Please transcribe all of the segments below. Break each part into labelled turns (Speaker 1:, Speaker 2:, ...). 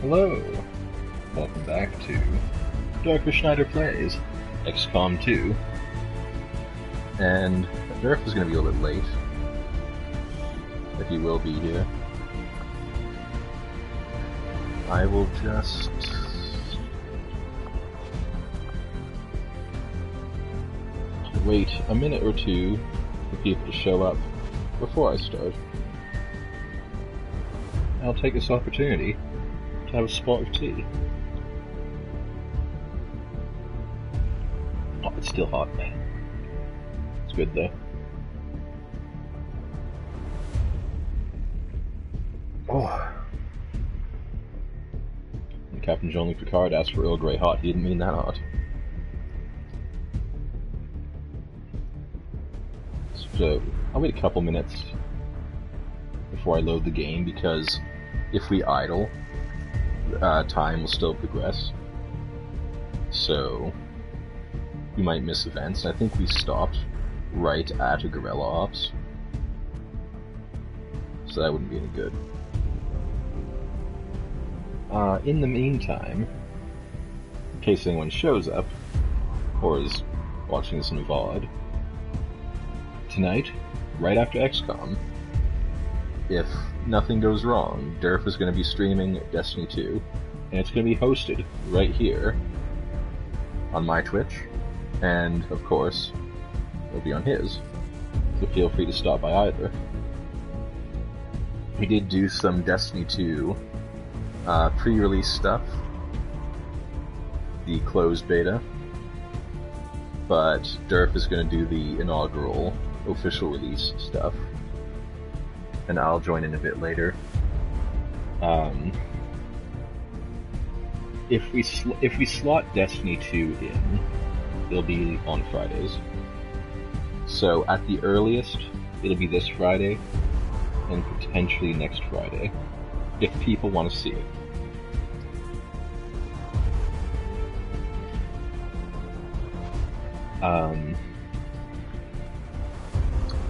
Speaker 1: Hello! Welcome back to Dr. Schneider Plays XCOM 2. And Nerf is going to be a little bit late, but he will be here. I will just wait a minute or two for people to show up before I start. I'll take this opportunity to have a spot of tea. Oh, it's still hot. It's good though. Oh. When Captain Jean-Luc Picard asked for Earl Grey hot, he didn't mean that hot. So, I'll wait a couple minutes before I load the game, because if we idle, time will still progress. So, we might miss events. I think we stopped right at a Guerrilla Ops, so that wouldn't be any good. In the meantime, in case anyone shows up, or is watching this in VOD, tonight, right after XCOM, if nothing goes wrong, Durf is going to be streaming Destiny 2, and it's going to be hosted right here on my Twitch, and of course, it'll be on his, so feel free to stop by either. We did do some Destiny 2 pre-release stuff, the closed beta, but Durf is going to do the inaugural official release stuff, and I'll join in a bit later. If we slot Destiny 2 in, it'll be on Fridays. So at the earliest, it'll be this Friday, and potentially next Friday, if people want to see it.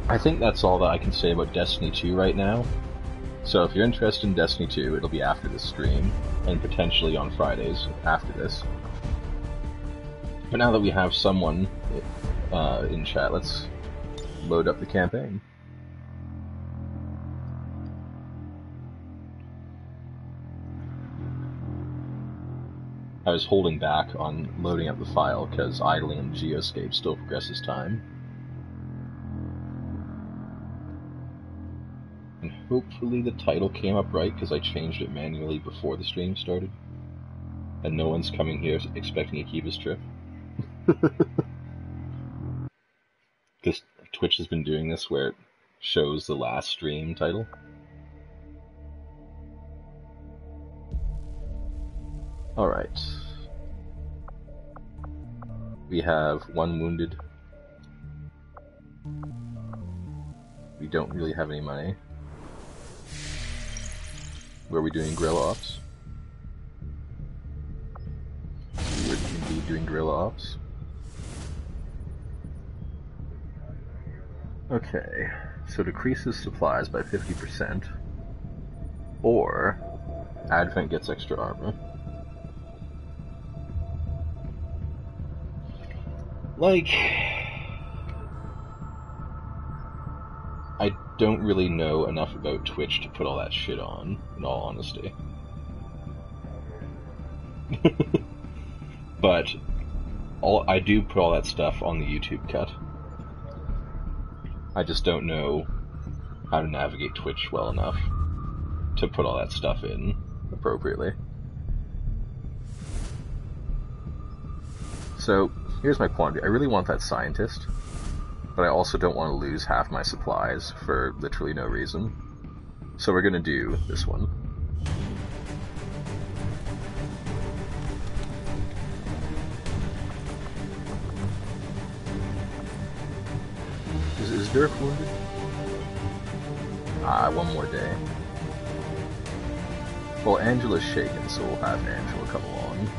Speaker 1: I think that's all that I can say about Destiny 2 right now. So if you're interested in Destiny 2, it'll be after this stream, and potentially on Fridays after this. But now that we have someone in chat, let's load up the campaign. I was holding back on loading up the file because idling in Geoscape still progresses time. And hopefully the title came up right, because I changed it manually before the stream started. And no one's coming here expecting to keep his trip. Because Twitch has been doing this where it shows the last stream title. Alright. We have one wounded. We don't really have any money. Were we doing guerrilla ops? We were indeed doing guerrilla ops. Okay, so decreases supplies by 50%, or Advent gets extra armor. Like, I don't really know enough about Twitch to put all that shit on, in all honesty. But I do put all that stuff on the YouTube cut. I just don't know how to navigate Twitch well enough to put all that stuff in appropriately. So, here's my point of view. I really want that scientist, but I also don't want to lose half my supplies for literally no reason. So we're gonna do this one. Is Dirk wounded? One more day. Well, Angela's shaken, so we'll have Angela come along.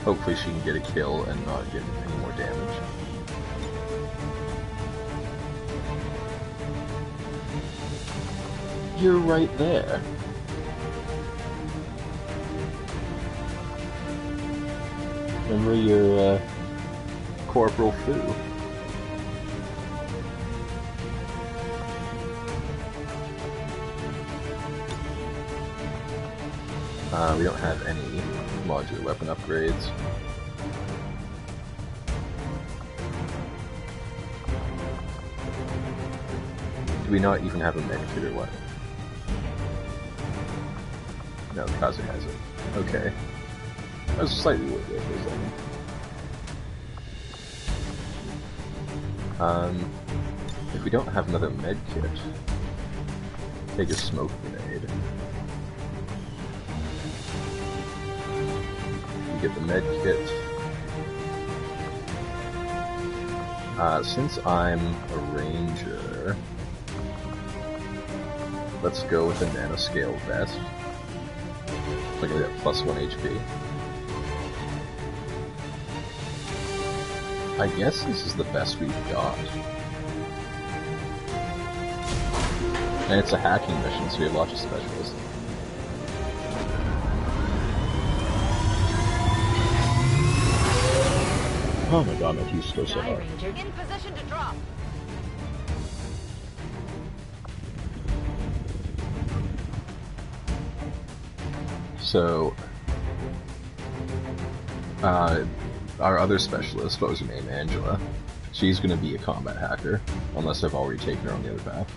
Speaker 1: Hopefully she can get a kill and not get any more damage. You're right there. remember your Corporal Fu. We don't have any modular weapon upgrades. Do we not even have a med kit or what? No, Kaze has it. Okay. I was slightly worried there for a second. If we don't have another med kit, take a smoke grenade. You get the med kit. Since I'm a ranger, let's go with a nanoscale vest. Look at that, +1 HP. I guess this is the best we've got. And it's a hacking mission, so we have lots of specialists. Oh my god, my teeth still so hard.
Speaker 2: Ranger in position to drop.
Speaker 1: So, our other specialist, what was her name, Angela, she's going to be a combat hacker, unless I've already taken her on the other path.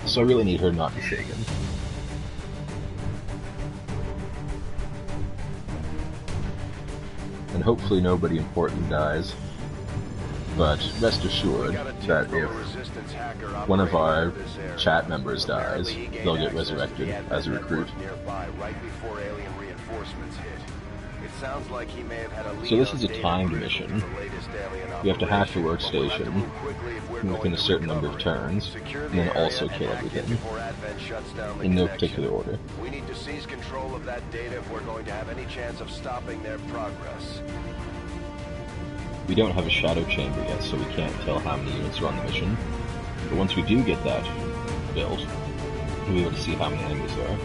Speaker 1: So I really need her not to be shaken. And hopefully nobody important dies, but rest assured that if one of our chat members dies, they'll get resurrected as a recruit. So this is a timed mission. You have to hack the workstation within a certain number of turns, and then also kill everything, in no particular order.
Speaker 3: We need to seize control of that data if we're going to have any chance of stopping their progress.
Speaker 1: We don't have a shadow chamber yet, so we can't tell how many units are on the mission. But once we do get that built, we'll be able to see how many enemies there are.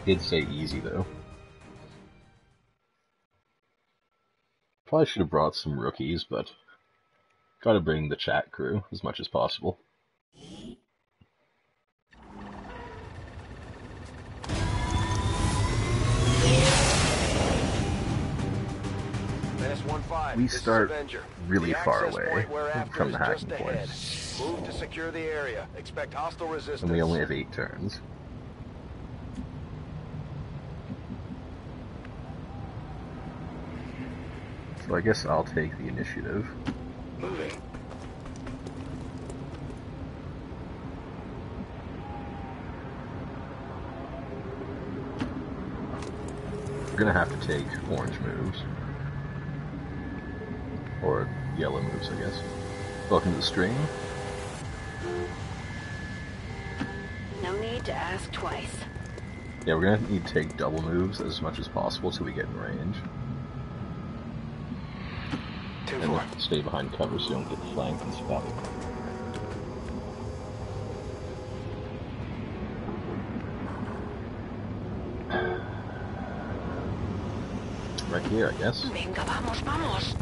Speaker 1: Did say easy though. Probably should have brought some rookies, but gotta bring the chat crew as much as possible. We start really far away from the hacking point.
Speaker 3: Move to secure the area. Expect hostile resistance.
Speaker 1: And we only have 8 turns. So I guess I'll take the initiative.
Speaker 3: Moving.
Speaker 1: We're gonna have to take orange moves. Or yellow moves, I guess. Welcome to the stream.
Speaker 2: No need to ask twice.
Speaker 1: Yeah, we're gonna need to take double moves as much as possible till we get in range. And stay behind cover so you don't get flanked and spotted. Right here, I guess.
Speaker 2: Venga, vamos, vamos.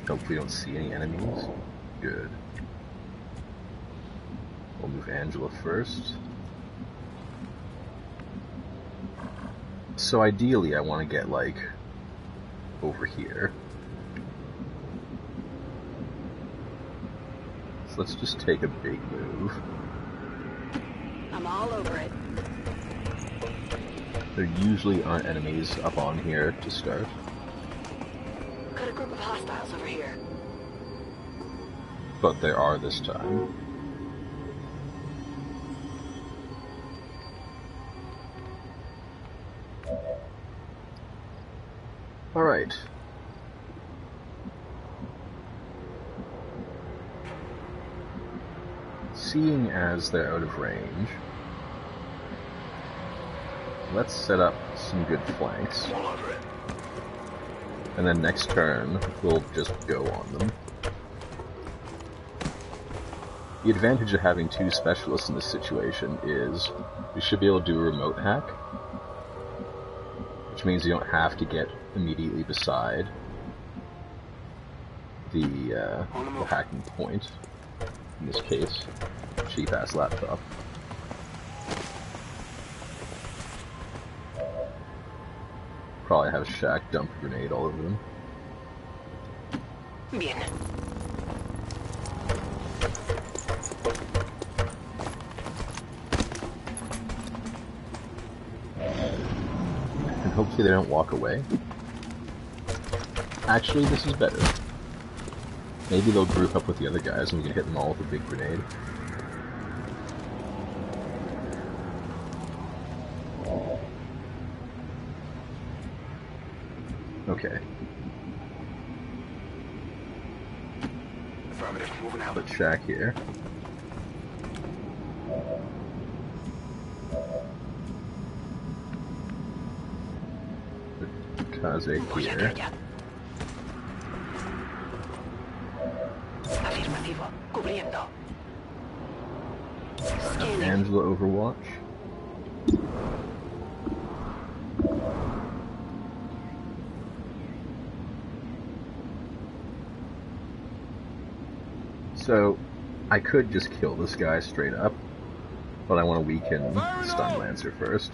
Speaker 1: Hope we don't see any enemies. Good. We'll move Angela first. So ideally I want to get, like, over here. So let's just take a big move.
Speaker 2: I'm all over it.
Speaker 1: There usually aren't enemies up on here to start.
Speaker 2: Got a group of hostiles over here.
Speaker 1: But there are this time. Alright. Seeing as they're out of range, let's set up some good flanks. And then next turn, we'll just go on them. The advantage of having two specialists in this situation is we should be able to do a remote hack, which means you don't have to get immediately beside the hacking point. In this case, cheap-ass laptop. Probably have Shaq dump a grenade all over them.
Speaker 2: Bien.
Speaker 1: And hopefully they don't walk away. Actually, this is better. Maybe they'll group up with the other guys and we can hit them all with a big grenade. Okay.
Speaker 3: Affirmative. Moving out.
Speaker 1: Put Shaq here. Put Kaze here.
Speaker 2: Afirmativo. Cubriendo.
Speaker 1: Angela Overwatch. So, I could just kill this guy straight up, but I want to weaken Stun Lancer first.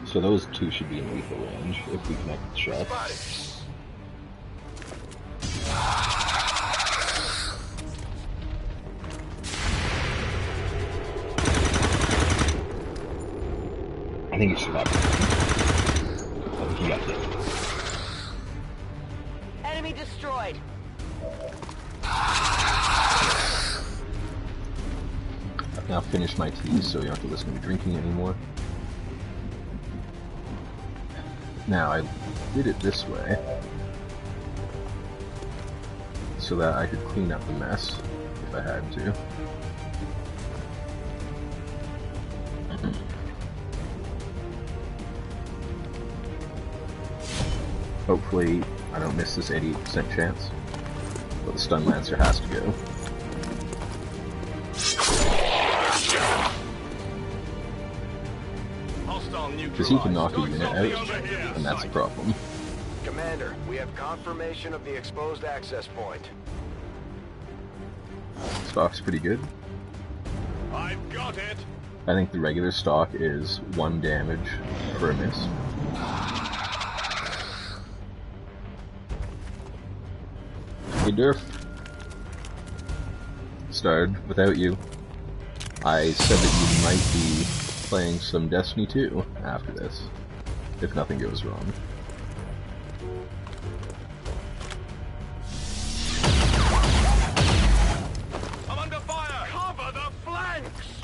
Speaker 1: So those two should be in lethal range if we connect the shots. I think he should have. I think he got hit.
Speaker 2: Enemy destroyed.
Speaker 1: I've now finished my tea, so you don't have to listen to me drinking anymore. Now, I did it this way, so that I could clean up the mess, if I had to. Hopefully, I don't miss this 88% chance, but the Stun Lancer has to go. Because he can knock a unit out, and that's a problem.
Speaker 3: Commander, we have confirmation of the exposed access point.
Speaker 1: Stock's pretty good.
Speaker 3: I've got it.
Speaker 1: I think the regular stock is 1 damage per miss. Hey Durf. Starred, without you. I said that you might be playing some Destiny 2 after this, if nothing goes wrong.
Speaker 3: I'm under fire! Cover the flanks!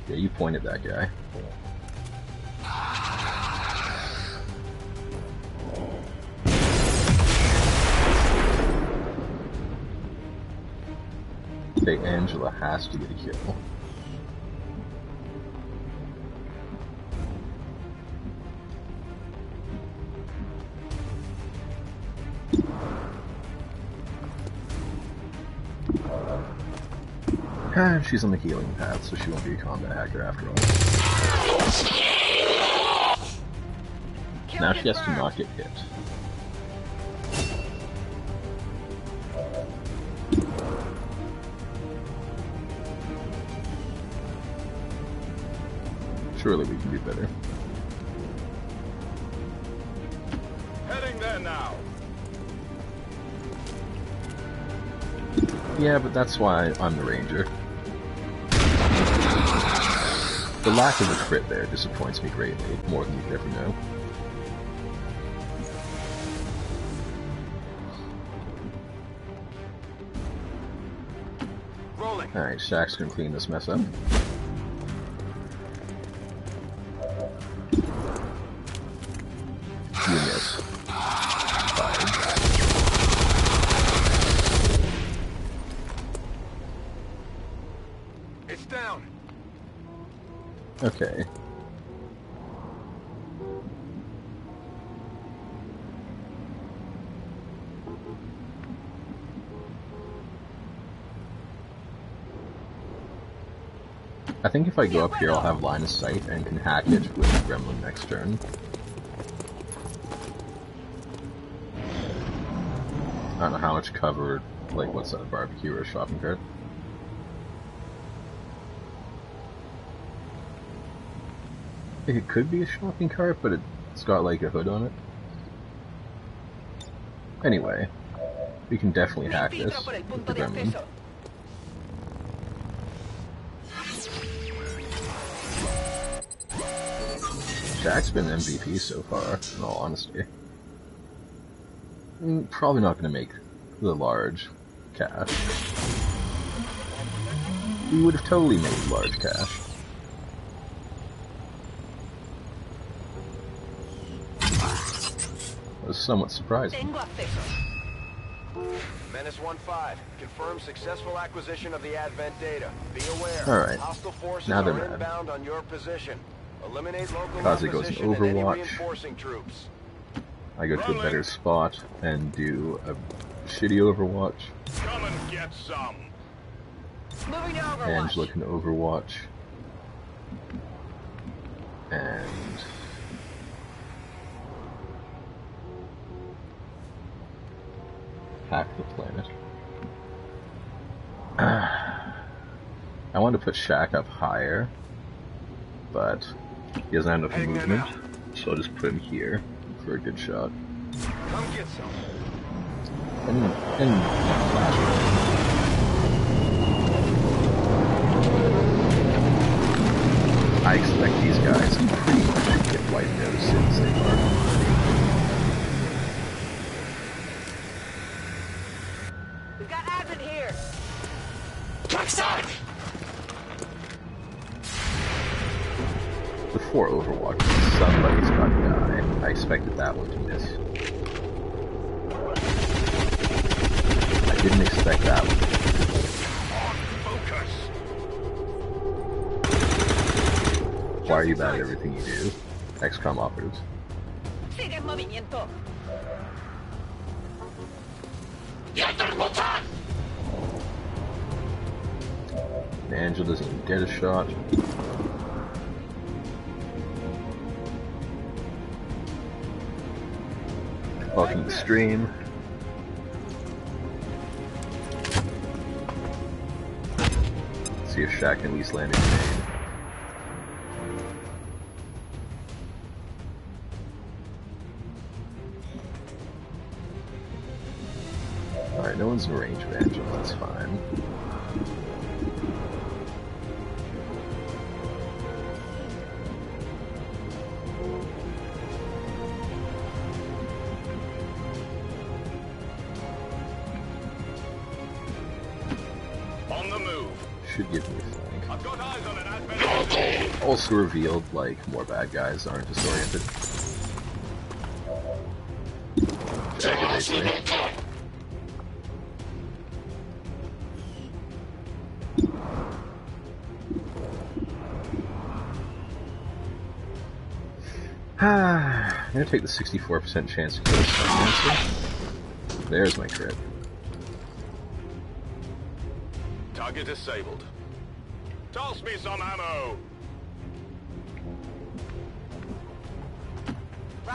Speaker 1: Yeah, you point at that guy. Okay, Angela has to get a kill. She's on the healing path, so she won't be a combat hacker after all. Now she has to not get hit. Surely we can do better.
Speaker 3: Heading there now.
Speaker 1: Yeah, but that's why I'm the ranger. The lack of a crit there disappoints me greatly, more than you could ever know.
Speaker 3: Rolling.
Speaker 1: Alright, Shaq's gonna clean this mess up. You miss. Fired.
Speaker 3: Target's down.
Speaker 1: Okay. I think if I go up here, I'll have line of sight and can hack it with the gremlin next turn. I don't know how much cover, like what's that, a barbecue or a shopping cart? It could be a shopping cart, but it's got like a hood on it. Anyway, we can definitely hack this with the gremlin. Jack's been MVP so far, in all honesty. Probably not going to make the large cash. We would have totally made large cash. That was somewhat surprising.
Speaker 3: Menace 1-5, confirm successful acquisition of the Advent data. Be aware.
Speaker 1: Alright,
Speaker 3: Hostile forces
Speaker 1: now they're
Speaker 3: are
Speaker 1: mad.
Speaker 3: inbound on your position. Eliminate local
Speaker 1: Kaze goes in
Speaker 3: opposition and any
Speaker 1: Overwatch.
Speaker 3: reinforcing troops.
Speaker 1: I go to a better spot and do a shitty Overwatch.
Speaker 3: Come and get some.
Speaker 2: Moving to Overwatch.
Speaker 1: Angela can Overwatch. And hack the planet. I wanted to put Shaq up higher, but he doesn't have enough movement, so I'll just put him here for a good shot.
Speaker 3: Come get some.
Speaker 1: And I expect these guys to pretty much get wiped out as soon as they are.
Speaker 2: We've got Advent here.
Speaker 1: Before Overwatch, somebody's got to die. I expected that one to miss. I didn't expect that one. Why are you bad at everything you do? XCOM operatives.
Speaker 2: Sigue en movimiento.
Speaker 1: Angela doesn't even get a shot. Welcome to the stream. See if Shaq can at least land a grenade. Alright, no one's in range of Angela, that's fine. Should give me a flank.
Speaker 3: I've got eyes on an Advent.
Speaker 1: Also revealed, like, more bad guys aren't disoriented. Aggravates me. I'm gonna take the 64% chance to kill this monster. There's my crit.
Speaker 3: Target disabled. Toss me some ammo.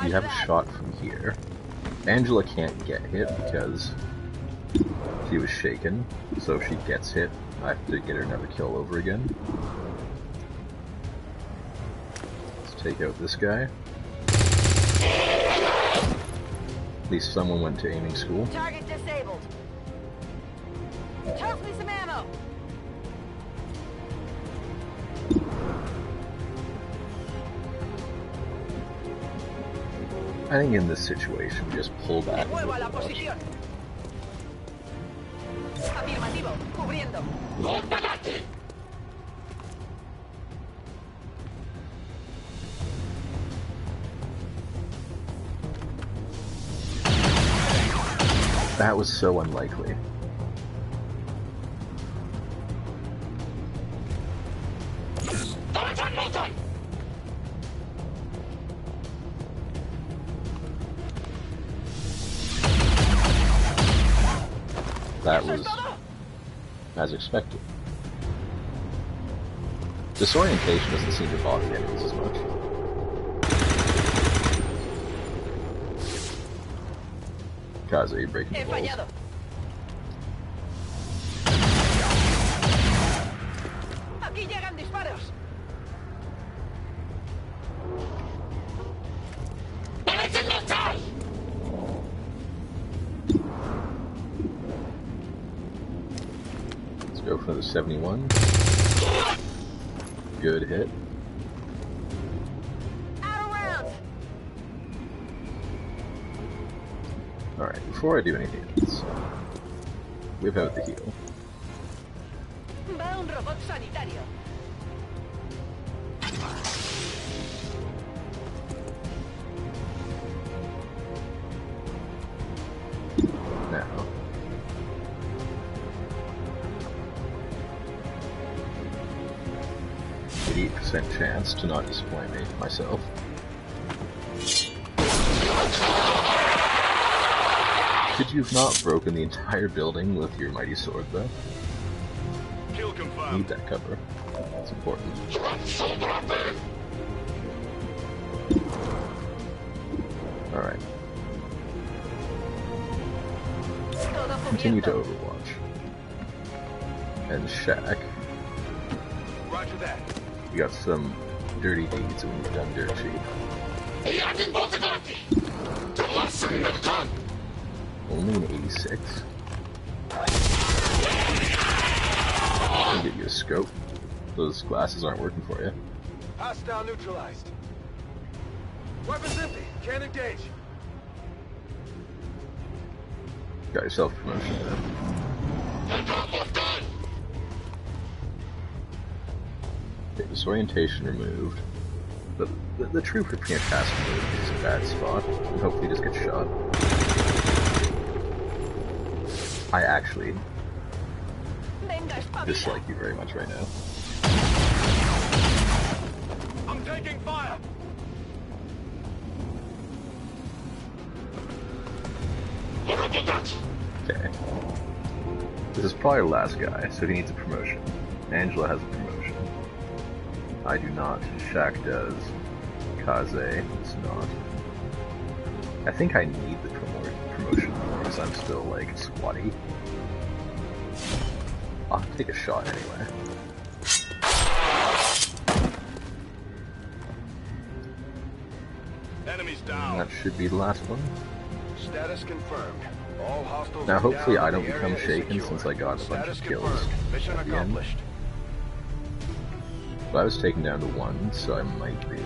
Speaker 1: You have a shot from here. Angela can't get hit because she was shaken, so if she gets hit, I have to get her another kill over again. Let's take out this guy. At least someone went to aiming school.
Speaker 2: Target disabled. Toss me some ammo.
Speaker 1: I think in this situation, we just pull back.
Speaker 2: Vuelvo a la posición. Afirmativo. Cubriendo.
Speaker 1: That was so unlikely. That was as expected. Disorientation doesn't seem to bother the enemies as much. Kaze, you're breaking the walls.
Speaker 2: Aquí llegan disparos.
Speaker 1: Let's go for the 71. Good hit. Alright, before I do anything else, whip out the heal.
Speaker 2: Va un robot sanitario.
Speaker 1: Now. %, chance to not disappoint me, myself. Could you have not broken the entire building with your mighty sword, though?
Speaker 3: Kill confirmed.
Speaker 1: Need that cover. It's important. Alright. Continue to Overwatch. And Shack.
Speaker 3: Roger that.
Speaker 1: You got some dirty deeds when you've done dirt cheap. Only an 86. I'll get you a scope. Those glasses aren't working for you.
Speaker 3: Hostile neutralized. Weapons empty. Can't engage.
Speaker 1: Got yourself a promotion there. Okay, disorientation removed. But the trooper can't pass through. It's a bad spot. And hopefully just get shot. I actually dislike you very much right now.
Speaker 3: I'm taking fire.
Speaker 1: Okay. This is probably our last guy, so he needs a promotion. Angela has a promotion. I do not. Shaq does. Kaze does not. I think I need the promotion because I'm still like squatty. I'll take a shot anyway.
Speaker 3: Enemies down.
Speaker 1: That should be the last one.
Speaker 3: Status confirmed. All hostiles.
Speaker 1: Now hopefully I don't
Speaker 3: the
Speaker 1: become
Speaker 3: area is
Speaker 1: shaken
Speaker 3: secure.
Speaker 1: since I got a bunch of kills
Speaker 3: confirmed. Mission
Speaker 1: at the end.
Speaker 3: accomplished.
Speaker 1: But I was taken down to 1, so I might be.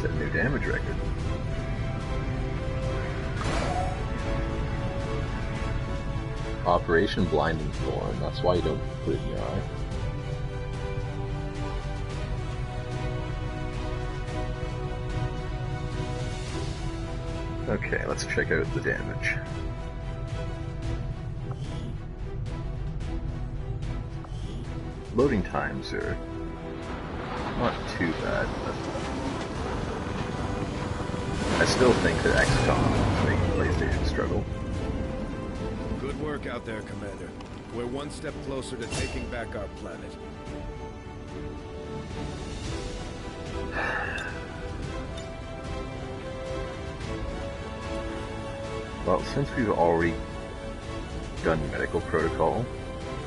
Speaker 1: Set a new damage record. Operation Blinding Thorn, that's why you don't put it in your eye. Okay, let's check out the damage. Loading times are not too bad, but I still think that XCOM is making PlayStation struggle.
Speaker 4: Good work out there, Commander. We're one step closer to taking back our planet.
Speaker 1: Well, since we've already done medical protocol,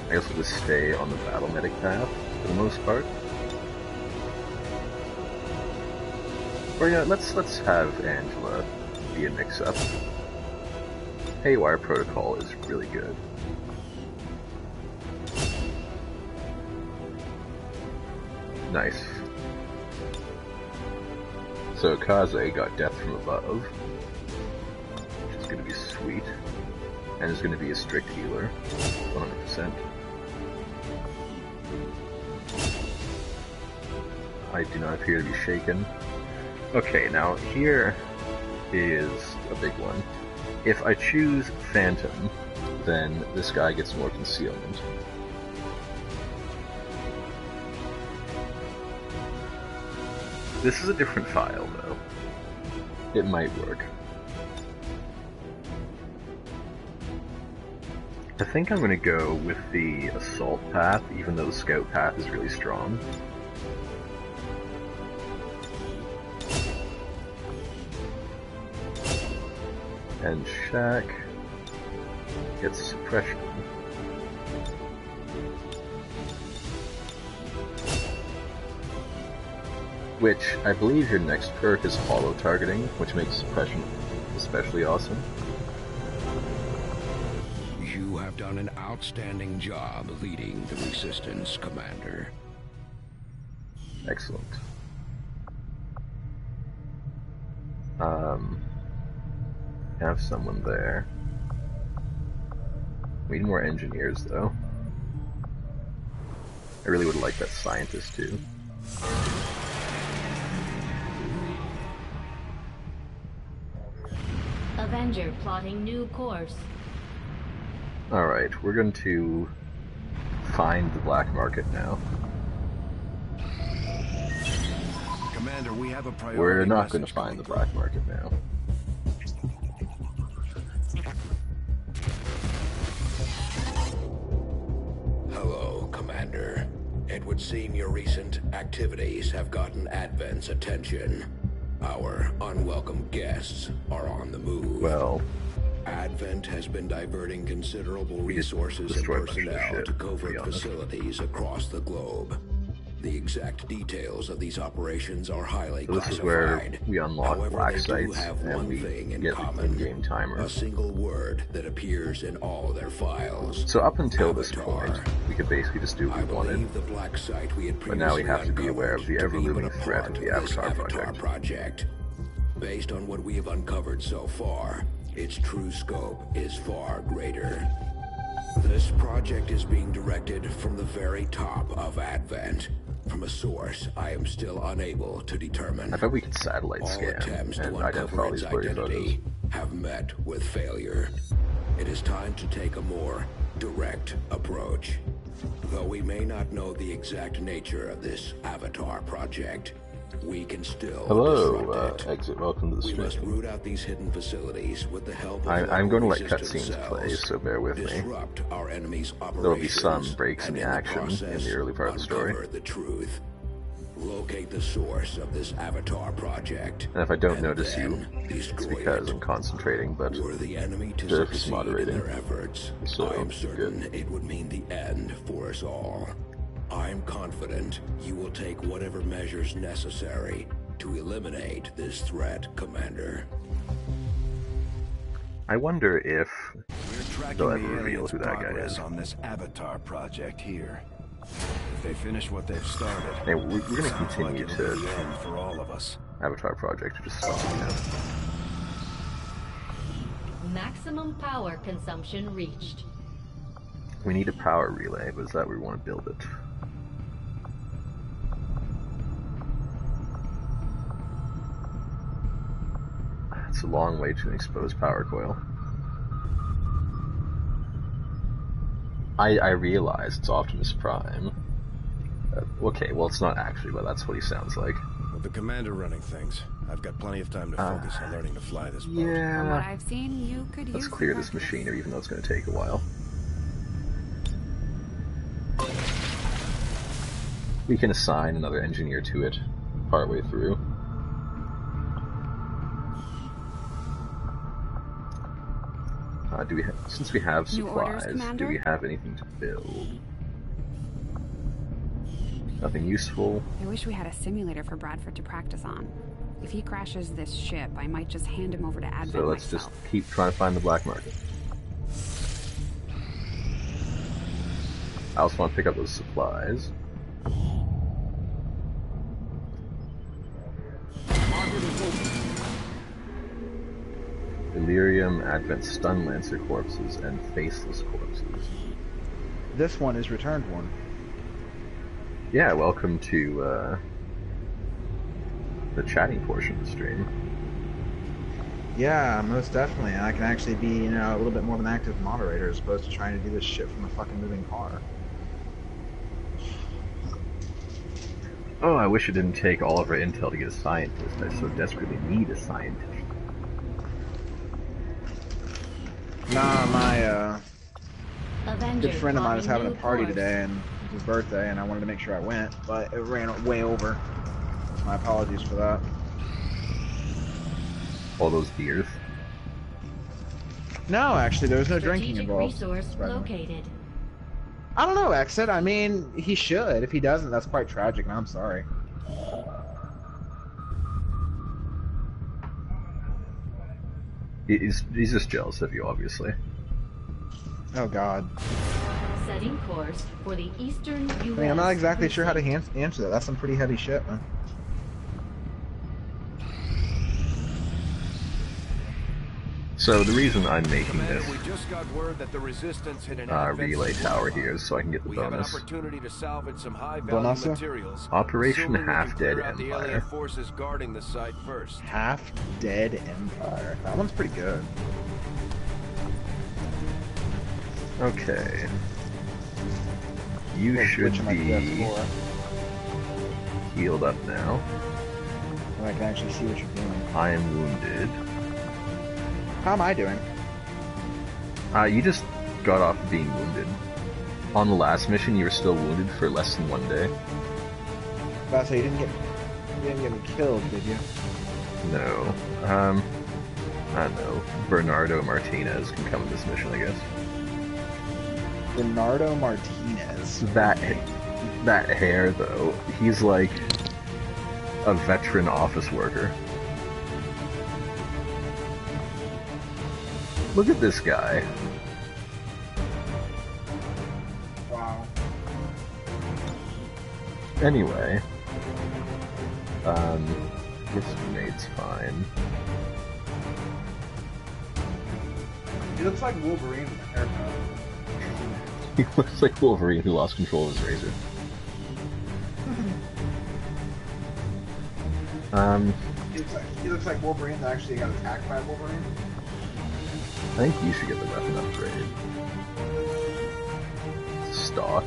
Speaker 1: I guess we'll just stay on the battle medic path for the most part. Or yeah, let's have Angela be a mix-up. Haywire protocol is really good. Nice. So Kaze got death from above, which is going to be sweet, and is going to be a strict healer, 100%. I do not appear to be shaken. Okay, now here is a big one. If I choose Phantom, then this guy gets more concealment. This is a different file, though. It might work. I think I'm going to go with the assault path, even though the scout path is really strong. And Shack gets suppression. Which, I believe your next perk is hollow targeting, which makes suppression especially awesome.
Speaker 5: You have done an outstanding job leading the Resistance, Commander.
Speaker 1: Excellent. Have someone there. We need more engineers, though. I really would like that scientist, too.
Speaker 6: Avenger plotting new course.
Speaker 1: Alright, we're going to find the black market now.
Speaker 4: Commander, we have a priority.
Speaker 1: We're not going to find the black market now.
Speaker 5: Hello, Commander. It would seem your recent activities have gotten Advent's attention. Our unwelcome guests are on the move.
Speaker 1: Well,
Speaker 5: Advent has been diverting considerable resources and personnel to covert facilities across the globe. The exact details of these operations are highly classified.
Speaker 1: This is where we unlock
Speaker 5: However,
Speaker 1: black
Speaker 5: they do
Speaker 1: sites
Speaker 5: have
Speaker 1: and
Speaker 5: one
Speaker 1: we
Speaker 5: thing in
Speaker 1: get the
Speaker 5: common.
Speaker 1: in-game timer.
Speaker 5: A single word that appears in all their files.
Speaker 1: So up until this
Speaker 5: Avatar.
Speaker 1: point, we could basically just do what
Speaker 5: I
Speaker 1: we wanted.
Speaker 5: believe the black site we had
Speaker 1: But now we have to be aware of the
Speaker 5: uncovered to be
Speaker 1: ever-looming
Speaker 5: but a
Speaker 1: threat
Speaker 5: part
Speaker 1: of the
Speaker 5: this
Speaker 1: Avatar
Speaker 5: project. Based on what we have uncovered so far, its true scope is far greater. This project is being directed from the very top of Advent, from a source I am still unable to determine.
Speaker 1: I bet we could satellite
Speaker 5: All
Speaker 1: scan
Speaker 5: attempts to
Speaker 1: and identify all
Speaker 5: uncover
Speaker 1: these
Speaker 5: its
Speaker 1: blurry
Speaker 5: identity
Speaker 1: photos.
Speaker 5: have met with failure. It is time to take a more direct approach. Though we may not know the exact nature of this Avatar project, we can still
Speaker 1: Hello,
Speaker 5: disrupt it.
Speaker 1: Exit, welcome to the
Speaker 5: We must
Speaker 1: stream.
Speaker 5: root out these hidden facilities with the help of
Speaker 1: I'm going to let
Speaker 5: resistant
Speaker 1: cutscenes play,
Speaker 5: cells.
Speaker 1: so bear with me.
Speaker 5: Disrupt our enemy's operations.
Speaker 1: There'll be some breaks in
Speaker 5: and
Speaker 1: the action in
Speaker 5: process,
Speaker 1: the early part of the story.
Speaker 5: uncover the truth. Locate the source of this Avatar project.
Speaker 1: And if I don't
Speaker 5: and
Speaker 1: notice you,
Speaker 5: then
Speaker 1: it's
Speaker 5: destroy
Speaker 1: because
Speaker 5: it.
Speaker 1: I'm concentrating, but
Speaker 5: Were the enemy to
Speaker 1: Dirk is
Speaker 5: succeed
Speaker 1: moderating.
Speaker 5: in their efforts,
Speaker 1: So,
Speaker 5: I am certain
Speaker 1: good.
Speaker 5: it would mean the end for us all. I am confident you will take whatever measures necessary to eliminate this threat, Commander.
Speaker 1: I wonder if
Speaker 4: We're tracking
Speaker 1: they'll
Speaker 4: the
Speaker 1: ever reveal
Speaker 4: aliens'
Speaker 1: who that guy
Speaker 4: progress
Speaker 1: is.
Speaker 4: on this Avatar project here. If they finish what they've started,
Speaker 1: Hey, we're going to
Speaker 4: sounds
Speaker 1: continue
Speaker 4: like it'll be
Speaker 1: to
Speaker 4: the end for all of us.
Speaker 1: Avatar Project, just so you know.
Speaker 6: Maximum power consumption reached.
Speaker 1: We need a power relay, but is that where we want to build it? It's a long way to an exposed power coil. I realize it's Optimus Prime. Okay, well it's not actually, but that's what he sounds like.
Speaker 4: With the commander running things, I've got plenty of time to focus on learning to fly this boat.
Speaker 7: From what
Speaker 1: Yeah.
Speaker 7: I've seen, you could
Speaker 1: Let's
Speaker 7: use
Speaker 1: clear
Speaker 7: some
Speaker 1: this
Speaker 7: practice.
Speaker 1: machinery, even though it's going to take a while. We can assign another engineer to it partway through. Do we since we have
Speaker 7: New orders,
Speaker 1: supplies, do
Speaker 7: Commander?
Speaker 1: we have anything to build? Nothing useful.
Speaker 7: I wish we had a simulator for Bradford to practice on. If he crashes this ship, I might just hand him over to Advent
Speaker 1: So let's
Speaker 7: myself.
Speaker 1: just keep trying to find the black market. I also want to pick up those supplies. Delirium, Advent Stun Lancer corpses, and Faceless corpses.
Speaker 8: This one is returned one.
Speaker 1: Yeah, welcome to the chatting portion of the stream.
Speaker 8: Yeah, most definitely. And I can actually be, you know, a little bit more of an active moderator as opposed to trying to do this shit from a fucking moving car.
Speaker 1: Oh, I wish it didn't take all of our intel to get a scientist. I so desperately need a scientist.
Speaker 8: Nah, my
Speaker 6: Avenger
Speaker 8: good friend of mine was
Speaker 6: plotting
Speaker 8: having a
Speaker 6: new
Speaker 8: party
Speaker 6: course.
Speaker 8: today, and it was his birthday, and I wanted to make sure I went, but it ran way over. My apologies for that.
Speaker 1: All those beers.
Speaker 8: No, actually, there was no drinking
Speaker 6: Strategic
Speaker 8: involved.
Speaker 6: resource
Speaker 8: surprisingly.
Speaker 6: located.
Speaker 8: I don't know, Exit. I mean, he should. If he doesn't, that's quite tragic, and I'm sorry.
Speaker 1: He's just jealous of you, obviously.
Speaker 8: Oh, God.
Speaker 6: Setting course for the eastern U.S.
Speaker 8: I mean, I'm not exactly sure how to answer that. That's some pretty heavy shit, man.
Speaker 1: So the reason I'm making
Speaker 3: Commander,
Speaker 1: this
Speaker 3: we just got word that the resistance hit an
Speaker 1: relay tower here is so I can get the
Speaker 3: We have an
Speaker 1: bonus.
Speaker 3: opportunity to salvage some high-value
Speaker 8: Bonus?
Speaker 3: materials.
Speaker 1: Operation
Speaker 3: Assuming we can
Speaker 1: Half-Dead
Speaker 3: clear out the
Speaker 1: Empire.
Speaker 3: alien forces guarding the site first.
Speaker 8: Half-Dead Empire. That one's pretty good.
Speaker 1: Okay. You should
Speaker 8: Switching my
Speaker 1: be
Speaker 8: PS4,
Speaker 1: healed up now.
Speaker 8: and I can actually see what you're doing.
Speaker 1: I am wounded.
Speaker 8: How am I doing?
Speaker 1: You just got off being wounded. On the last mission, you were still wounded for less than 1 day.
Speaker 8: About to say, you didn't get me killed, did you?
Speaker 1: No. I don't know. Bernardo Martinez can come in this mission, I guess.
Speaker 8: Bernardo Martinez.
Speaker 1: That hair, though, he's like a veteran office worker. Look at this guy.
Speaker 8: Wow.
Speaker 1: Anyway, this mate's fine.
Speaker 8: He looks like Wolverine with a haircut.
Speaker 1: He looks like Wolverine who lost control of his razor.
Speaker 8: He looks like Wolverine that actually got attacked by Wolverine.
Speaker 1: I think you should get the weapon upgraded. Stock.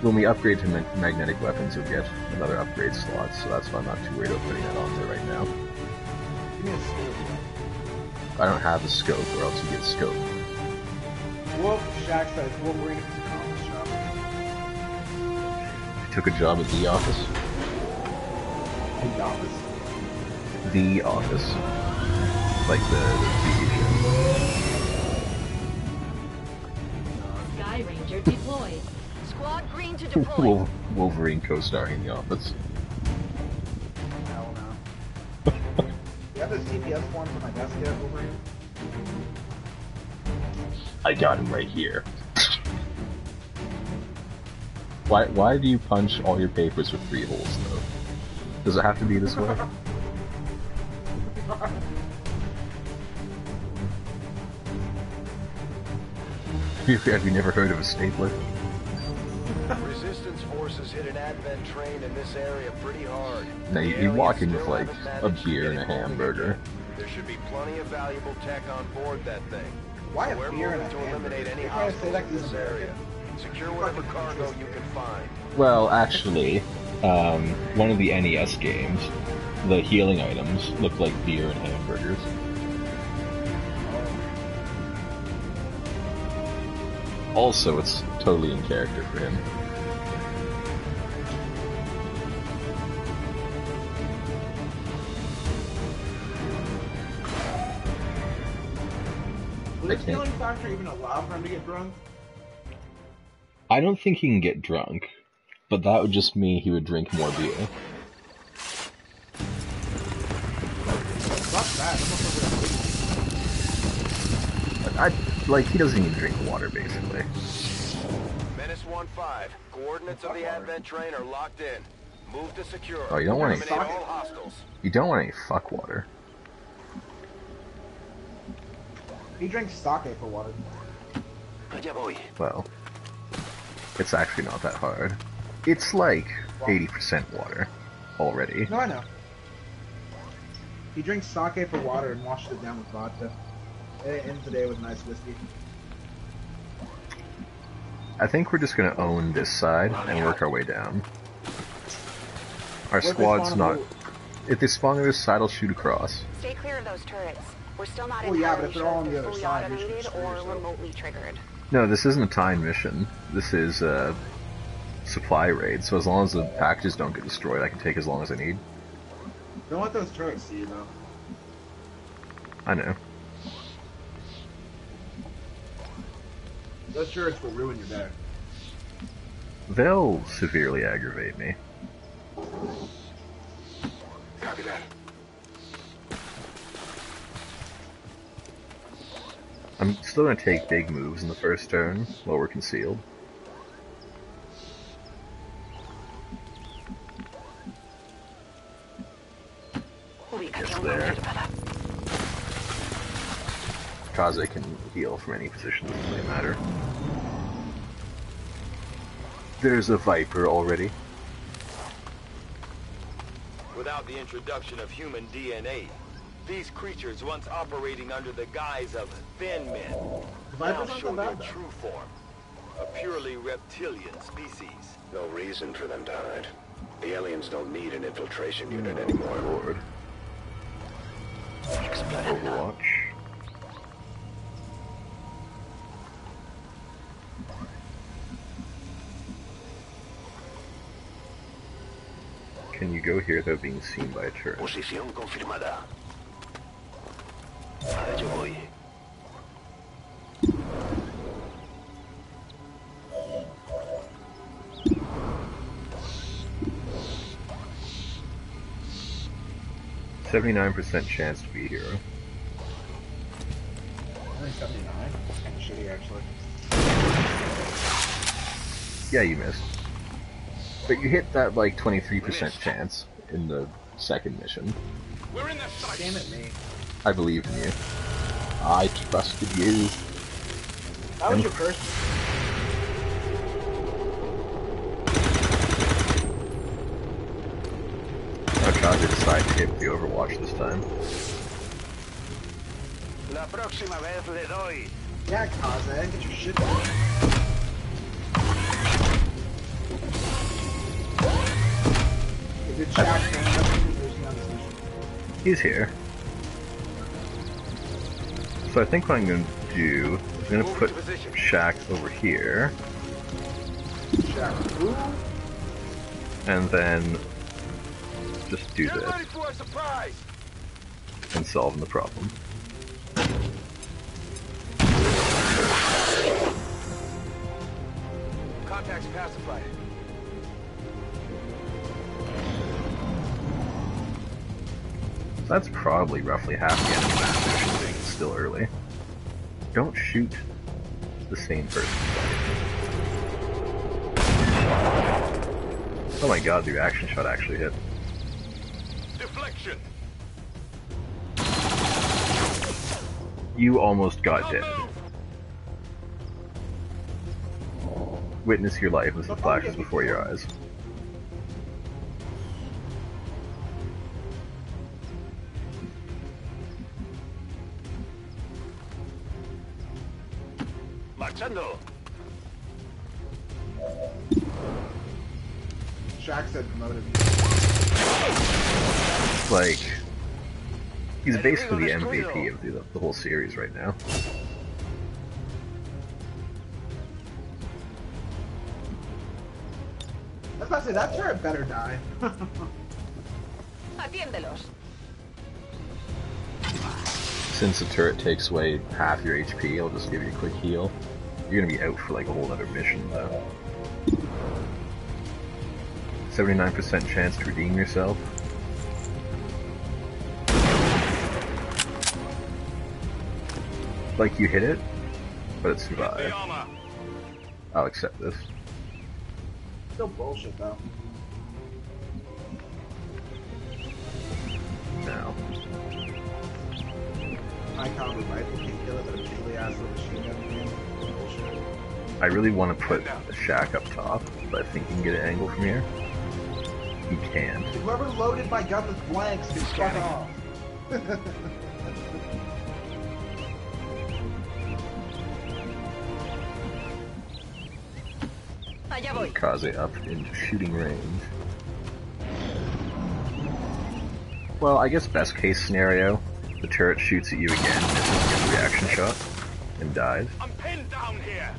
Speaker 1: When we upgrade to magnetic weapons, you'll get another upgrade slot, so that's why I'm not too worried about putting that on there right now.
Speaker 8: Give me a scope.
Speaker 1: I don't have a scope, or else you get scope.
Speaker 8: Whoop, Shaq says Wolverine is a comic shop.
Speaker 1: I took a job at the office.
Speaker 8: The office.
Speaker 1: The office. Like the TV
Speaker 6: Sky Ranger deployed.
Speaker 2: Squad green to
Speaker 1: show.
Speaker 2: deploy.
Speaker 1: Wolverine co-starring in The Office.
Speaker 8: Hell no. You have those TPS forms on my desk yet, Wolverine?
Speaker 1: I got him right here. Why do you punch all your papers with 3 holes, though? Does it have to be this way? Have you never heard of a stapler?
Speaker 3: Resistance forces hit an advent train in this area pretty hard.
Speaker 1: Now you walk in with like a beer and a hamburger.
Speaker 3: There should be plenty of valuable tech on board that thing.
Speaker 8: Why
Speaker 3: We're
Speaker 8: a beer and a
Speaker 3: moving to eliminate
Speaker 8: hamburger?
Speaker 3: any
Speaker 8: You're trying to say
Speaker 3: hostiles
Speaker 8: that
Speaker 3: in
Speaker 8: 'cause
Speaker 3: this
Speaker 8: it's
Speaker 3: area. Secure whatever cargo you can find.
Speaker 1: Well, actually, one of the NES games, the healing items look like beer and hamburgers. Also, it's totally in character for him.
Speaker 8: Will this healing factor even allow for him to get drunk?
Speaker 1: I don't think he can get drunk, but that would just mean he would drink more beer.
Speaker 8: Fuck that.
Speaker 1: He doesn't even drink water, basically.
Speaker 3: Menace 1-5. Coordinates of the advent train are locked in. Move to secure.
Speaker 1: Oh, you don't want any
Speaker 3: Eliminate all hostiles.
Speaker 1: You don't want any fuck water.
Speaker 8: He drinks sake for water.
Speaker 1: Well, It's actually not that hard. It's like 80% water already.
Speaker 8: No, I know. He drinks sake for water and washes it down with vodka. It ends the day with nice whiskey.
Speaker 1: I think we're just gonna own this side and work our way down. Our squad's not... If they spawn on this side, I'll shoot across.
Speaker 9: Stay clear of those turrets. We're still not
Speaker 8: Oh yeah, but
Speaker 9: entirely
Speaker 8: if they're
Speaker 9: sure
Speaker 8: all on
Speaker 9: if
Speaker 8: the
Speaker 9: they're
Speaker 8: other
Speaker 9: fully
Speaker 8: side, you're
Speaker 9: automated
Speaker 8: just
Speaker 9: or
Speaker 8: screwed yourself.
Speaker 9: remotely triggered.
Speaker 1: No, this isn't a timed mission. This is a supply raid, so as long as the packages don't get destroyed, I can take as long as I need.
Speaker 8: Don't let those turrets see you, though.
Speaker 1: I know.
Speaker 8: Those turrets will ruin your day.
Speaker 1: They'll severely aggravate me.
Speaker 5: Copy that.
Speaker 1: I'm still gonna take big moves in the first turn while we're concealed. It's there. Kaze can heal from any position, doesn't really matter. There's a Viper already.
Speaker 3: Without the introduction of human DNA, these creatures once operating under the guise of thin men now show their true form. A purely reptilian species.
Speaker 5: No reason for them to hide. The aliens don't need an infiltration unit anymore.
Speaker 1: Lord. Overwatch. Can you go here without being seen by a turret?
Speaker 5: Posición confirmada. Allá yo voy.
Speaker 1: %79% chance to be a hero.
Speaker 8: Only 79? That's kind of shitty, actually.
Speaker 1: Yeah, you missed. But you hit that, like, 23% chance in the second mission.
Speaker 3: We're in the sight.
Speaker 8: Damn it, me.
Speaker 1: I believed in you. I trusted you.
Speaker 8: That was your first.
Speaker 1: Kaze decided to hit the Overwatch this time.
Speaker 5: La próxima vez le doy.
Speaker 8: Yeah, Kaze, get your shit done. Good shot,
Speaker 1: He's here. So I think what I'm going to do is I'm going to put Shaq over here. And then just do this. And solve the problem.
Speaker 3: Contacts pacified.
Speaker 1: That's probably roughly half the enemy mission. It's still early. Don't shoot the same person. Oh my god, the reaction shot actually hit.
Speaker 3: Deflection.
Speaker 1: You almost got dead. Witness your life as it flashes before your eyes.
Speaker 5: Marchando.
Speaker 8: Shaq said promoted.
Speaker 1: Like, he's basically the MVP of the whole series right now.
Speaker 8: I was about to say, that turret better die.
Speaker 9: Atiéndelos.
Speaker 1: Since the turret takes away half your HP, I'll just give you a quick heal. You're gonna be out for like a whole other mission though. 79% chance to redeem yourself. Like you hit it, but it survived. I'll accept this.
Speaker 8: Still bullshit though.
Speaker 1: Now.
Speaker 8: My combo rifle can kill it, but a piggly ass little machine gun can. Bullshit.
Speaker 1: I really want to put a shack up top, but I think you can get an angle from here. You can't.
Speaker 8: Whoever loaded my gun with blanks can fuck off.
Speaker 1: Kaze up into shooting range. Well, I guess best case scenario, the turret shoots at you again, misses a reaction shot, and dies.
Speaker 3: I'm pinned down here.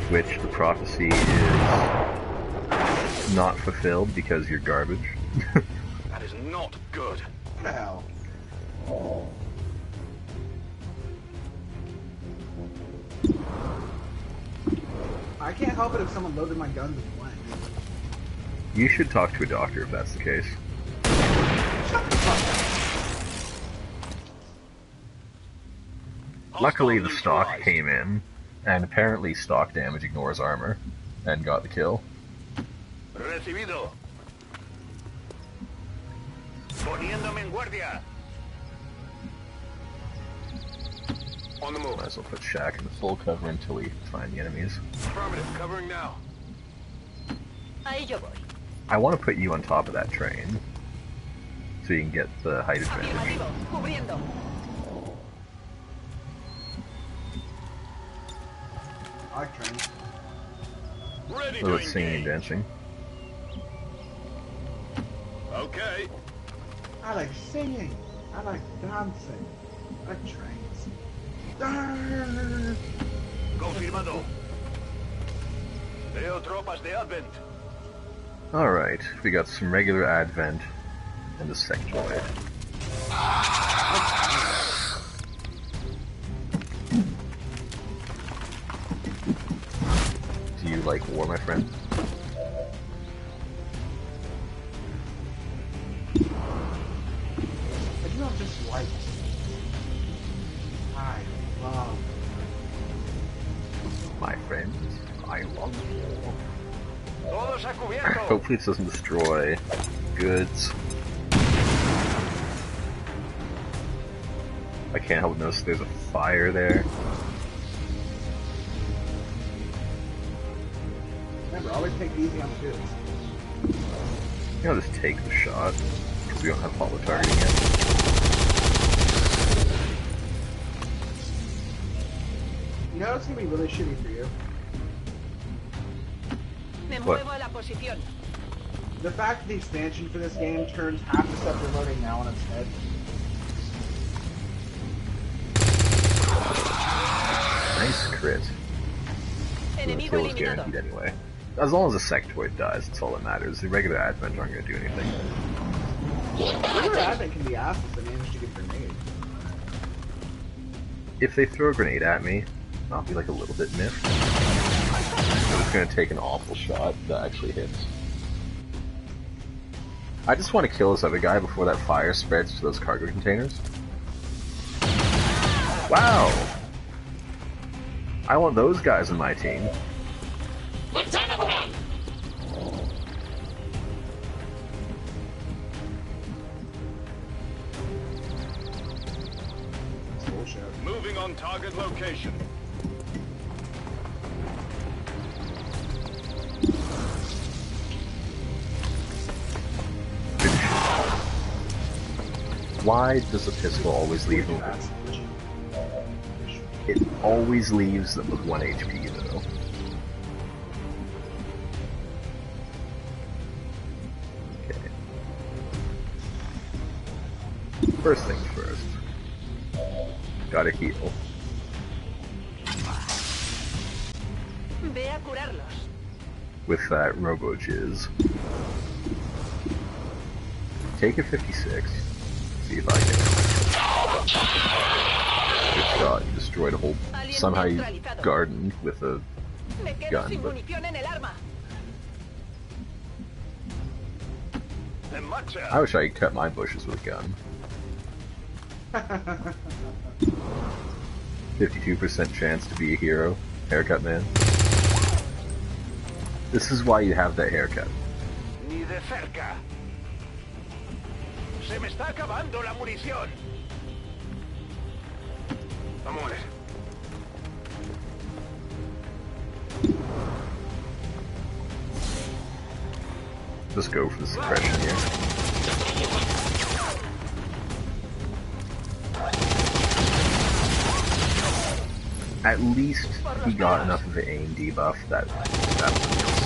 Speaker 1: Which the prophecy is not fulfilled because you're garbage.
Speaker 3: That is not good.
Speaker 8: What the hell? I can't help it if someone loaded my guns with blanks.
Speaker 1: You should talk to a doctor if that's the case. Luckily, the stock came in, and apparently stock damage ignores armor, and got the kill.
Speaker 3: Recibido. Poniéndome en guardia. On the move.
Speaker 1: Might as well put Shack in the full cover until we find the enemies.
Speaker 3: Affirmative, covering now.
Speaker 2: Ahí yo voy.
Speaker 1: I want to put you on top of that train, so you can get the height advantage.
Speaker 2: Afirmativo, cubriendo.
Speaker 8: I like trains.
Speaker 3: Ready
Speaker 1: So
Speaker 3: to
Speaker 1: it's singing and
Speaker 3: engage.
Speaker 1: dancing.
Speaker 3: Okay.
Speaker 8: I like singing. I like dancing. I like trains. Arrgh.
Speaker 3: Confirmado. Veo tropas de Advent.
Speaker 1: Alright, we got some regular Advent and a sectoid. Do you like war, my friend?
Speaker 8: I do not just like. I love.
Speaker 1: My friends, I love you.
Speaker 3: Todos a cubierto.
Speaker 1: Hopefully it doesn't destroy goods. I can't help but notice there's a fire there.
Speaker 8: Remember, always take it easy on the goods.
Speaker 1: You know, just take the shot, because we don't have follow targeting yet.
Speaker 8: You know it's gonna be really shitty for you.
Speaker 2: Me
Speaker 1: What?
Speaker 2: muevo a la posición.
Speaker 8: The fact that the expansion for this game turns half the stuff you're loading now on its head.
Speaker 1: Nice crit. The
Speaker 2: Enemigo
Speaker 1: kill is
Speaker 2: eliminado.
Speaker 1: guaranteed anyway. As long as the sectoid dies, that's all that matters. The regular Advent aren't going to do anything.
Speaker 8: Regular Advent can be asked if they manage to get grenade.
Speaker 1: If they throw a grenade at me, I'll be like a little bit miffed. But it's going to take an awful shot that actually hits. I just want to kill this other guy before that fire spreads to those cargo containers. Wow! I want those guys in my team.
Speaker 8: It's bullshit.
Speaker 3: Moving on target location.
Speaker 1: Why does the pistol always leave them? It always leaves them with 1 HP though. Okay. First things first. Gotta heal.
Speaker 2: Ve a curarlos.
Speaker 1: With that Robo Jizz. Take a 56. See if I can. Good shot. You destroyed a whole. Somehow you gardened with a
Speaker 2: Me quedo
Speaker 1: gun,
Speaker 2: sin
Speaker 1: but
Speaker 2: munición en el arma.
Speaker 3: En marcha.
Speaker 1: I wish I could cut my bushes with a gun. 52% chance to be a hero. Haircut man. This is why you have that haircut.
Speaker 3: Ni de cerca. Se me está acabando la munición. Vamos.
Speaker 1: just go for the suppression here. At least he got enough of an aim debuff that was a miss.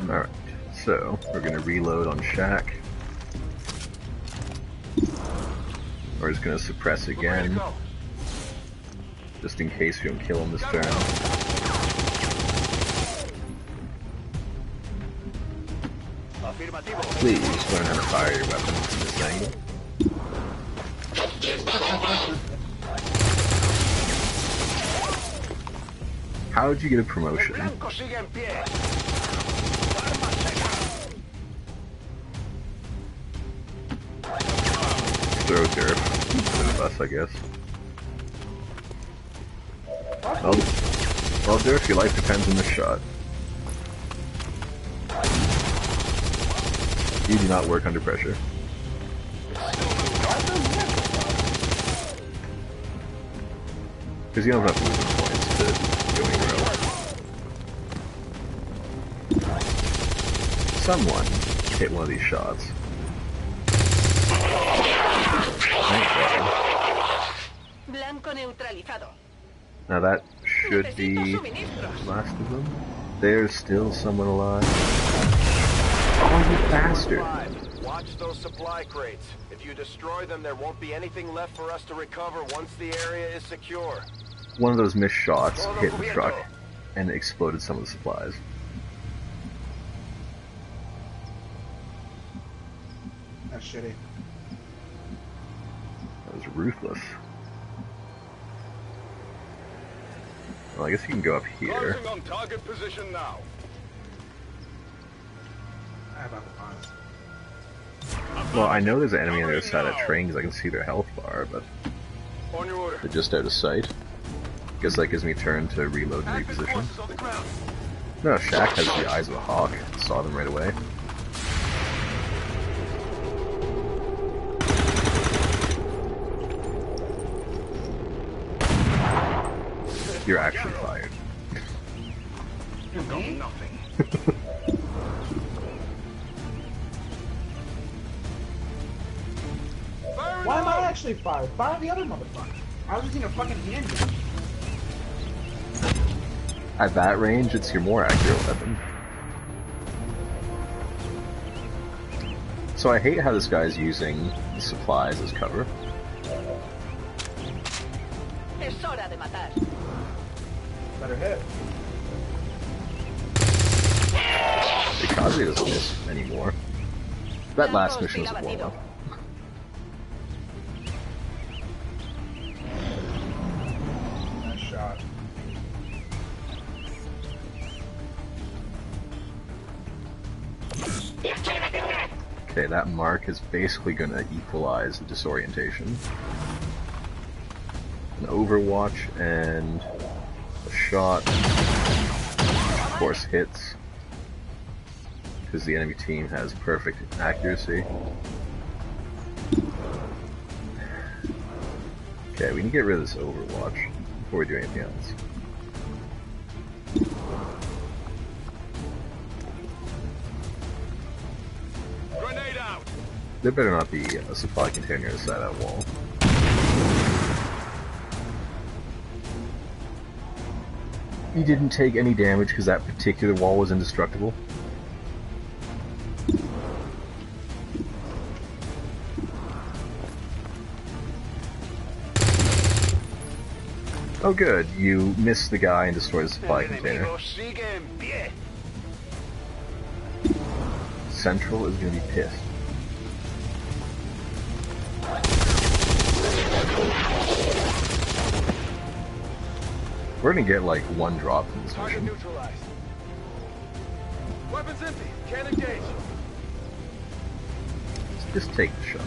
Speaker 1: Alright, so we're gonna reload on Shaq. We're just gonna suppress again, just in case we don't kill him this turn. Please learn how to fire your weapon from this angle. How did you get a promotion? Throw dirt instead of us, I guess. Well, Dirk, your life depends on this shot. You do not work under pressure. Because you don't have enough movement points to go anywhere else. Someone hit one of these shots. Now that should be the last of them. There's still someone alive. Oh, you bastard!
Speaker 3: Watch those supply crates. If you destroy them, there won't be anything left for us to recover once the area is secure.
Speaker 1: One of those missed shots hit the truck and exploded some of the supplies.
Speaker 8: That's shitty.
Speaker 1: That was ruthless. Well, I guess you can go up here.
Speaker 3: Closing on target position now.
Speaker 1: Well, I know there's an enemy on the other side of that train because I can see their health bar, but they're just out of sight. Guess that gives me turn to reload and reposition. No, Shaq has the eyes of a hawk. Saw them right away. You're actually fired.
Speaker 3: Nothing.
Speaker 8: Why am I actually fired? Fire the other motherfucker. I was using a fucking handgun.
Speaker 1: At that range, it's your more accurate weapon. So I hate how this guy's using the supplies as cover.
Speaker 8: Better hit.
Speaker 1: Because he doesn't miss anymore. That last mission was a warm-up.
Speaker 8: Nice shot.
Speaker 1: Okay, that mark is basically going to equalize the disorientation. An overwatch and a shot, which of course hits, because the enemy team has perfect accuracy. Okay, we can get rid of this overwatch before we do anything else.
Speaker 3: Grenade out.
Speaker 1: There better not be a supply container inside that wall. You didn't take any damage because that particular wall was indestructible? Oh good, you missed the guy and destroyed the supply container. Central is gonna be pissed. We're gonna get like one drop from this mission.
Speaker 3: Neutralized. Weapons empty. Can't engage.
Speaker 1: Just take the shot.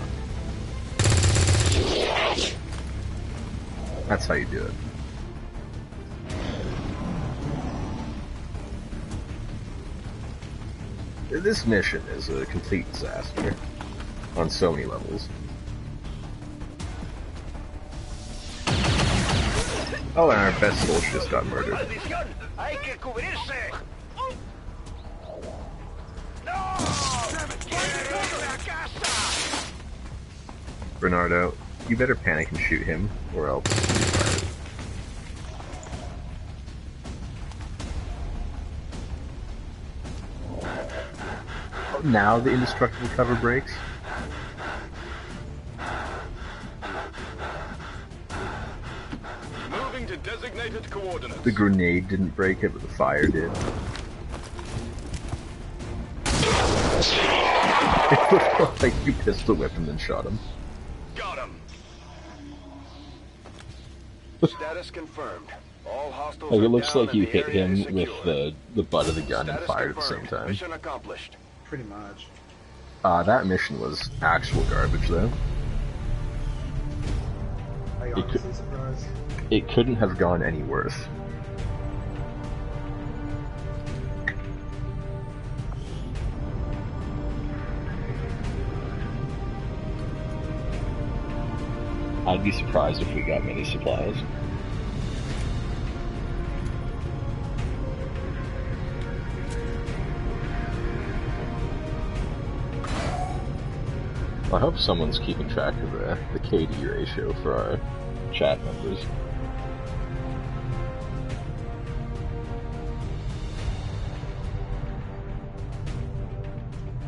Speaker 1: That's how you do it. This mission is a complete disaster on so many levels. Oh, and our best soldier just got murdered. Bernardo, you better panic and shoot him, or else. Now the indestructible cover breaks.
Speaker 3: Moving to designated coordinates.
Speaker 1: The grenade didn't break it, but the fire did. It looked like you pistol whipped him and shot him.
Speaker 3: Got him. Status confirmed. All hostiles
Speaker 1: Like, it
Speaker 3: are
Speaker 1: looks
Speaker 3: down
Speaker 1: like you
Speaker 3: and the
Speaker 1: hit
Speaker 3: area
Speaker 1: him
Speaker 3: is
Speaker 1: with
Speaker 3: secure.
Speaker 1: the butt of the gun and
Speaker 3: Status
Speaker 1: fired at the
Speaker 3: confirmed.
Speaker 1: same time.
Speaker 3: Mission accomplished.
Speaker 8: Pretty much.
Speaker 1: That mission was actual garbage, though.
Speaker 8: I honestly surprised.
Speaker 1: It couldn't have gone any worse. I'd be surprised if we got many supplies. I hope someone's keeping track of the KD ratio for our chat members.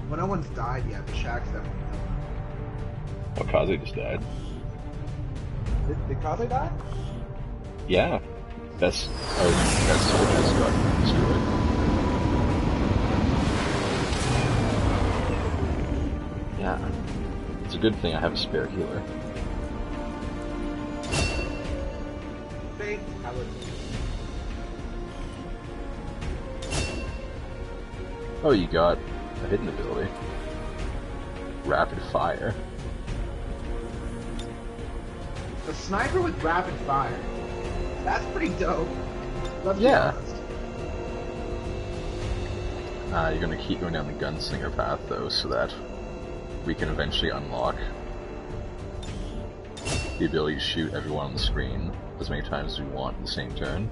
Speaker 8: Well, no one's died yet, but Shaq's definitely
Speaker 1: Oh, Kaze just died.
Speaker 8: Did Kaze die?
Speaker 1: Yeah. That soldier just got destroyed. Yeah. It's a good thing I have a spare healer.
Speaker 8: Fake.
Speaker 1: Oh, you got a hidden ability. Rapid fire.
Speaker 8: A sniper with rapid fire. That's pretty dope. Let's
Speaker 1: Yeah.
Speaker 8: be honest.
Speaker 1: You're gonna keep going down the gunslinger path, though, so that we can eventually unlock the ability to shoot everyone on the screen as many times as we want in the same turn.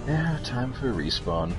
Speaker 1: Yeah, time for a respawn.